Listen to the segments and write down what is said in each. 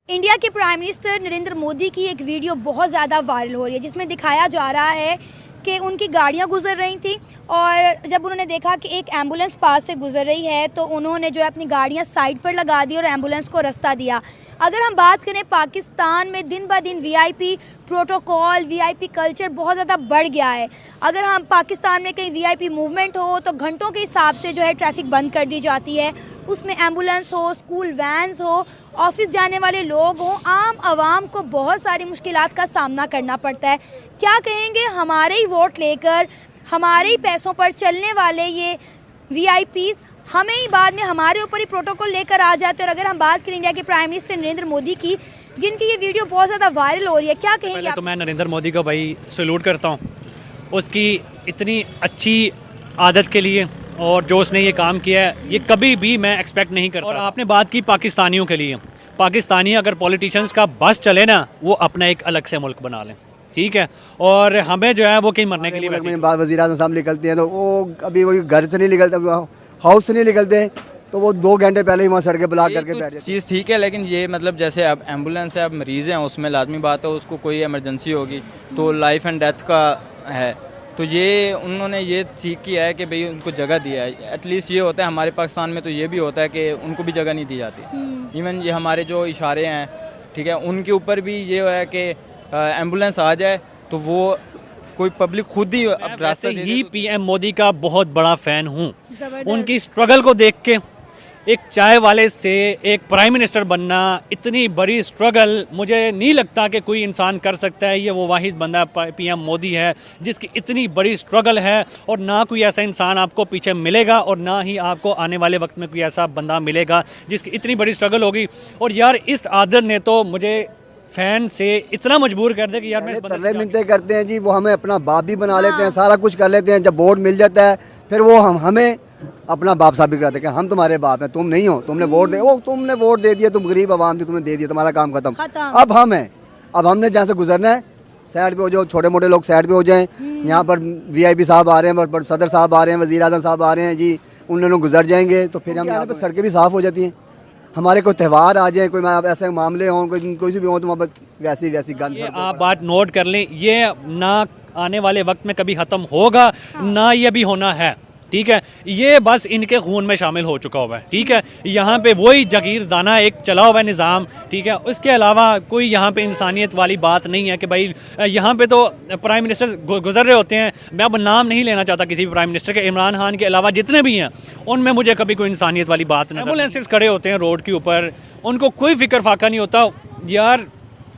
India के prime minister Narendra Modi की एक वीडियो बहुत ज़्यादा वायरल हो रही है जिसमें दिखाया जा रहा है कि उनकी गाड़ियां गुजर रही थी और जब उन्होंने देखा कि एक एम्बुलेंस पास से गुजर रही है तो उन्होंने जो है अपनी गाड़ियां साइड पर लगा दी और एम्बुलेंस को रास्ता दिया। अगर हम बात करें पाकिस्तान में दिन ब दिन वीआईपी प्रोटोकॉल वीआईपी कल्चर बहुत ज़्यादा बढ़ गया है। अगर हम पाकिस्तान में कहीं वीआईपी मूवमेंट हो तो घंटों के हिसाब से जो है ट्रैफिक बंद कर दी जाती है। उसमें एम्बुलेंस हो, स्कूल वैन्स हो, ऑफिस जाने वाले लोग हों, आम आवाम को बहुत सारी मुश्किलात का सामना करना पड़ता है। क्या कहेंगे हमारे ही वोट लेकर हमारे ही पैसों पर चलने वाले ये वीआईपीज़ हमें ही बाद में हमारे ऊपर ही प्रोटोकॉल लेकर आ जाते हैं। और अगर हम बात करें इंडिया के प्राइम मिनिस्टर नरेंद्र मोदी की, जिनकी ये वीडियो बहुत ज़्यादा वायरल हो रही है, क्या कहेंगे पहले तो मैं नरेंद्र मोदी को भाई सैल्यूट करता हूँ उसकी इतनी अच्छी आदत के लिए, और जो उसने ये काम किया है ये कभी भी मैं एक्सपेक्ट नहीं करता। और आपने बात की पाकिस्तानियों के लिए, पाकिस्तानी अगर पॉलिटिशियंस का बस चले ना वो अपना एक अलग से मुल्क बना लें, ठीक है। और हमें जो है वो कहीं मरने के लिए वज़ीर आज़म साहब निकलते हैं तो वो अभी वही घर से नहीं निकलते, हाउस से नहीं निकलते तो वो 2 घंटे पहले ही वहाँ सड़कें ब्लॉक करके बैठ जाते। चीज़ ठीक है, लेकिन ये मतलब जैसे अब एम्बुलेंस है, अब मरीज़ हैं, उसमें लाजमी बात है उसको कोई इमरजेंसी होगी तो लाइफ एंड डेथ का है, तो ये उन्होंने ये ठीक किया है कि भाई उनको जगह दिया है। एटलीस्ट ये होता है हमारे पाकिस्तान में तो ये भी होता है कि उनको भी जगह नहीं दी जाती। इवन ये हमारे जो इशारे हैं, ठीक है, उनके ऊपर भी ये है कि एम्बुलेंस आ जाए तो वो कोई पब्लिक खुद ही अब रास्ते ही पीएम मोदी का बहुत बड़ा फ़ैन हूँ। उनकी स्ट्रगल को देख के एक चाय वाले से एक प्राइम मिनिस्टर बनना, इतनी बड़ी स्ट्रगल मुझे नहीं लगता कि कोई इंसान कर सकता है। ये वो वाहिद बंदा पीएम मोदी है जिसकी इतनी बड़ी स्ट्रगल है, और ना कोई ऐसा इंसान आपको पीछे मिलेगा और ना ही आपको आने वाले वक्त में कोई ऐसा बंदा मिलेगा जिसकी इतनी बड़ी स्ट्रगल होगी। और यार इस आदत ने तो मुझे फैन से इतना मजबूर कर दे कि यार मैं तरले मिन्नतें करते हैं जी, वो हमें अपना बाप भी बना लेते हैं, सारा कुछ कर लेते हैं। जब वोट मिल जाता है फिर वो हमें अपना बाप साबित कराते हैं कि हम तुम्हारे बाप हैं, तुम नहीं हो, तुमने वोट दे, वो तुमने वोट दे दिया, तुम गरीब आवाम थी, तुमने दे दिया, तुम्हारा काम खत्म। अब हम हैं, अब हमने जहाँ से गुजरना है साइड पे हो जाओ, छोटे मोटे लोग साइड पे हो जाएं। यहाँ पर वीआईपी साहब आ रहे हैं, सदर साहब आ रहे हैं, वज़ीर आज़म साहब आ रहे हैं जी, उन लोग गुजर जाएंगे तो फिर हम यहाँ पर सड़कें भी साफ़ हो जाती हैं। हमारे कोई त्यौहार आ जाए, कोई ऐसे मामले हों, कोई भी हो, तो वहाँ पर वैसी गंद। आप बात नोट कर लें, ये ना आने वाले वक्त में कभी ख़त्म होगा ना ये भी होना है, ठीक है। ये बस इनके खून में शामिल हो चुका हुआ है, ठीक है। यहाँ पे वही जागीरदाना एक चला हुआ है निज़ाम, ठीक है। उसके अलावा कोई यहाँ पे इंसानियत वाली बात नहीं है कि भाई यहाँ पे तो प्राइम मिनिस्टर गुजर रहे होते हैं। मैं अब नाम नहीं लेना चाहता किसी भी प्राइम मिनिस्टर के, इमरान खान के अलावा जितने भी हैं उनमें मुझे कभी कोई इंसानियत वाली बात नहीं। एम्बुलेंसेस खड़े होते हैं रोड के ऊपर, उनको कोई फिक्र फाका नहीं होता यार।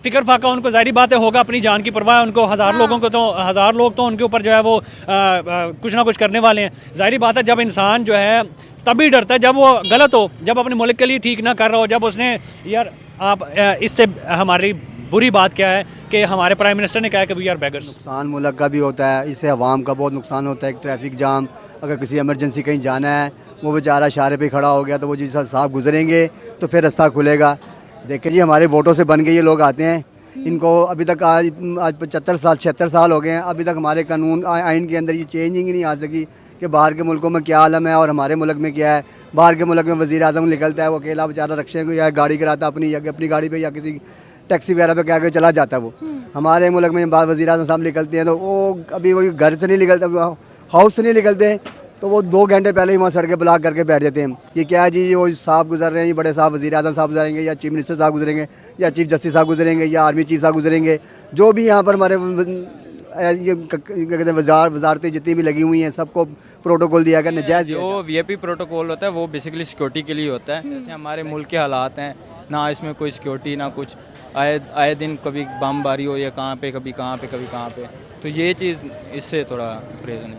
फिक्र फाका उनको ज़ाहिर बात है होगा, अपनी जान की परवाह है उनको। हज़ार लोग तो उनके ऊपर जो है वो कुछ ना कुछ करने वाले हैं। ज़ाहिर बात है जब इंसान जो है तभी डरता है जब वो गलत हो, जब अपने मुल्क के लिए ठीक ना कर रहा हो, जब उसने यार आप इससे हमारी बुरी बात क्या है कि हमारे प्राइम मिनिस्टर ने कहा कि वी आर बेगर्स। नुकसान मुल्क का भी होता है, इससे अवाम का बहुत नुकसान होता है। ट्रैफिक जाम, अगर किसी इमरजेंसी कहीं जाना है, वो बेचारा इशारे पे खड़ा हो गया तो वो जिस साहब गुजरेंगे तो फिर रास्ता खुलेगा। देखिए जी, हमारे वोटों से बन के ये लोग आते हैं, इनको अभी तक आज 76 साल हो गए हैं, अभी तक हमारे कानून आइन के अंदर ये चेंजिंग ही नहीं आ सकी कि बाहर के मुल्कों में क्या आलम है और हमारे मुल्क में क्या है। बाहर के मुल्क में वज़ीर आज़म निकलता है, वो अकेला बेचारा रक्शे को या गाड़ी कराता अपनी गाड़ी पे या किसी टैक्सी वगैरह पे क्या के चला जाता है वो। हमारे मुल्क में वज़ीर आज़म साहब निकलते हैं तो वो अभी वही घर से नहीं निकलते, हाउस से नहीं निकलते तो वो 2 घंटे पहले ही वहाँ सड़कें ब्लॉक करके बैठ जाते हैं। ये क्या है जी, वो साहब गुजर रहे हैं, बड़े साहब वज़ीर आज़म साहब गुजरेंगे या चीफ मिनिस्टर साहब गुजरेंगे या चीफ जस्टिस साहब गुजरेंगे या आर्मी चीफ साहब गुजरेंगे, जो भी यहाँ पर हमारे ये कहते हैं वजारतें जितनी भी लगी हुई हैं सबको प्रोटोकॉल दिया गया नजायज़। जो वीआईपी प्रोटोकॉल होता है वो बेसिकली सिक्योरिटी के लिए होता है। जैसे हमारे मुल्क के हालात हैं ना, इसमें कोई सिक्योरिटी ना कुछ, आए दिन कभी बमबारी हो या कहाँ पे, कभी कहाँ पे, कभी कहाँ पे, तो ये चीज़ इससे थोड़ा प्रेजन है।